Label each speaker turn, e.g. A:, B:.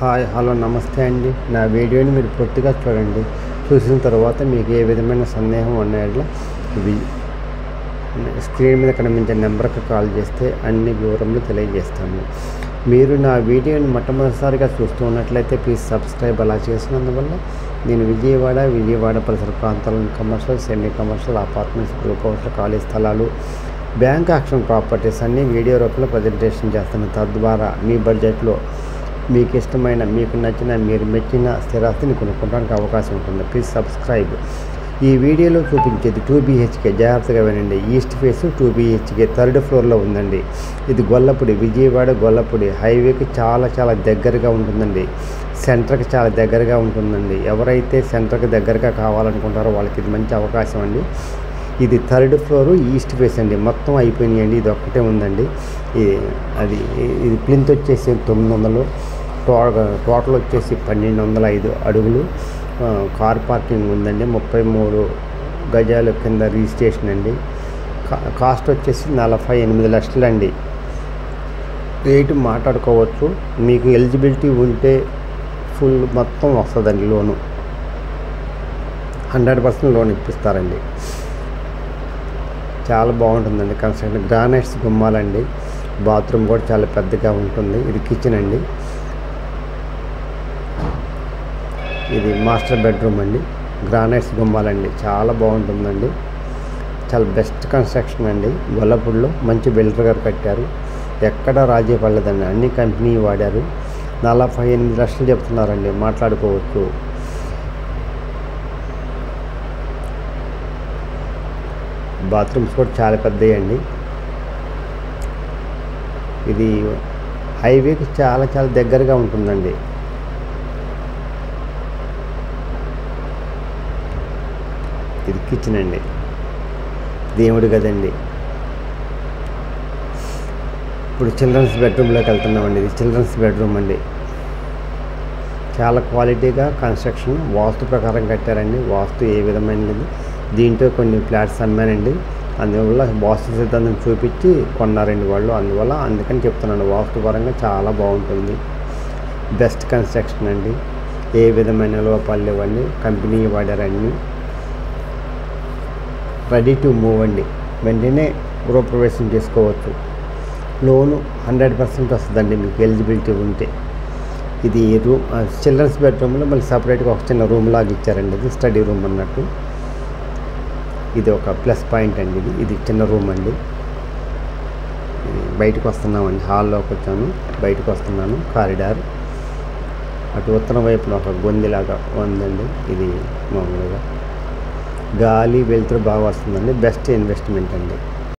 A: Hi hello నమస్తే అండి. నా వీడియోని మీరు పూర్తిగా చూడండి. చూసిన తర్వాత మీకు ఏ విధమైన సందేహం ఉన్నట్ల స్క్రీన్ మీద కనిపించే నెంబర్కి కాల్ చేస్తే అన్ని వివరములు తెలియజేస్తాము. మీరు నా వీడియోని మొట్టమొదటిసారిగా చూస్తూ ఉన్నట్లయితే ప్లీజ్ సబ్స్క్రైబ్. అలా చేసినందువల్ల నేను విజయవాడ పరిసర ప్రాంతాలను commercial, semi commercial, apartments, group హౌస్లు, ఖాళీ స్థలాలు, బ్యాంక్ ఆక్షన్ ప్రాపర్టీస్ అన్నీ వీడియో రూపంలో ప్రజెంటేషన్ చేస్తాను. తద్వారా మీ బడ్జెట్లో మీకు ఇష్టమైన, మీకు నచ్చిన, మీరు మెచ్చిన స్థిరాస్తిని కొనుక్కోవడానికి అవకాశం ఉంటుంది. Please subscribe. ఈ వీడియోలో చూపించేది 2 BHK. జాగ్రత్తగా వినండి. ఈస్ట్ ఫేస్ 2 BHK 3rd ఫ్లోర్లో ఉందండి. ఇది గొల్లపూడి, విజయవాడ గొల్లపూడి హైవేకి చాలా దగ్గరగా ఉంటుందండి. సెంటర్కి చాలా దగ్గరగా ఉంటుందండి. ఎవరైతే సెంటర్కి దగ్గరగా కావాలనుకుంటారో వాళ్ళకి ఇది మంచి అవకాశం అండి. ఇది 3rd ఫ్లోరు, ఈస్ట్ ఫేస్ అండి. మొత్తం అయిపోయినాయండి. ఇది ఒక్కటే ఉందండి. ఇది ప్లింత్ వచ్చేసి 900, టోటల్ వచ్చేసి 1205 అడుగులు. కార్ పార్కింగ్ ఉందండి. 33 గజాల కింద రిజిస్ట్రేషన్ అండి. కాస్ట్ వచ్చేసి 48 లక్షలు అండి. రేటు మాట్లాడుకోవచ్చు. మీకు ఎలిజిబిలిటీ ఉంటే ఫుల్ మొత్తం వస్తుందండి. లోను 100% లోన్ ఇప్పిస్తారండి. చాలా బాగుంటుందండి కన్స్ట్రక్షన్. గ్రానైట్స్ గుమ్మాలండి. బాత్రూమ్ కూడా చాలా పెద్దగా ఉంటుంది. ఇది కిచెన్ అండి. ఇది మాస్టర్ బెడ్రూమ్ అండి. గ్రానైట్స్ గుమ్మాలండి. చాలా బాగుంటుందండి. చాలా బెస్ట్ కన్స్ట్రక్షన్ అండి. గొల్లపూడిలో మంచి బిల్డర్ గారు కట్టారు. ఎక్కడ రాజీ పడలేదండి. అన్ని కంపెనీ వాడారు. 48 లక్షలు చెప్తున్నారండి. మాట్లాడుకోవచ్చు. బాత్రూమ్స్ కూడా చాలా పెద్దవి. ఇది హైవేకి చాలా దగ్గరగా ఉంటుందండి. ఇది కిచెన్ అండి. దేవుడి గదండి. ఇప్పుడు చిల్డ్రన్స్ బెడ్రూమ్లోకి వెళ్తున్నామండి. ఇది చిల్డ్రన్స్ బెడ్రూమ్ అండి. చాలా క్వాలిటీగా కన్స్ట్రక్షన్ వాస్తు ప్రకారం కట్టారండి. వాస్తు ఏ విధమైనది. దీంట్లో కొన్ని ఫ్లాట్స్ అమ్మానండి. అందువల్ల వాస్తు సిద్ధాంతం చూపించి కొన్నారండి వాళ్ళు. అందుకని చెప్తున్నాను. వాస్తు పరంగా చాలా బాగుంటుంది. బెస్ట్ కన్స్ట్రక్షన్ అండి. ఏ విధమైన లోపాలు లేవండి. కంపెనీ వాడారన్నీ. రెడీ టు మూవ్ అండి. వెంటనే గృహప్రవేశం చేసుకోవచ్చు. లోను 100% వస్తుందండి మీకు ఎలిజిబిలిటీ ఉంటే. ఇది రూమ్, చిల్డ్రన్స్ బెడ్రూమ్లో మళ్ళీ సపరేట్గా ఒక చిన్న రూమ్ లాగా ఇచ్చారండి. ఇది స్టడీ రూమ్ అన్నట్టు. ఇది ఒక ప్లస్ పాయింట్ అండి. ఇది చిన్న రూమ్ అండి. బయటకు వస్తున్నామండి. హాల్లోకి వచ్చాను, బయటకు వస్తున్నాను. కారిడార్ అటు ఉత్తరం వైపున ఒక గొందిలాగా ఉందండి. ఇది మామూలుగా గాలి వెలుతురు బాగా వస్తుందండి. బెస్ట్ ఇన్వెస్ట్మెంట్ అండి.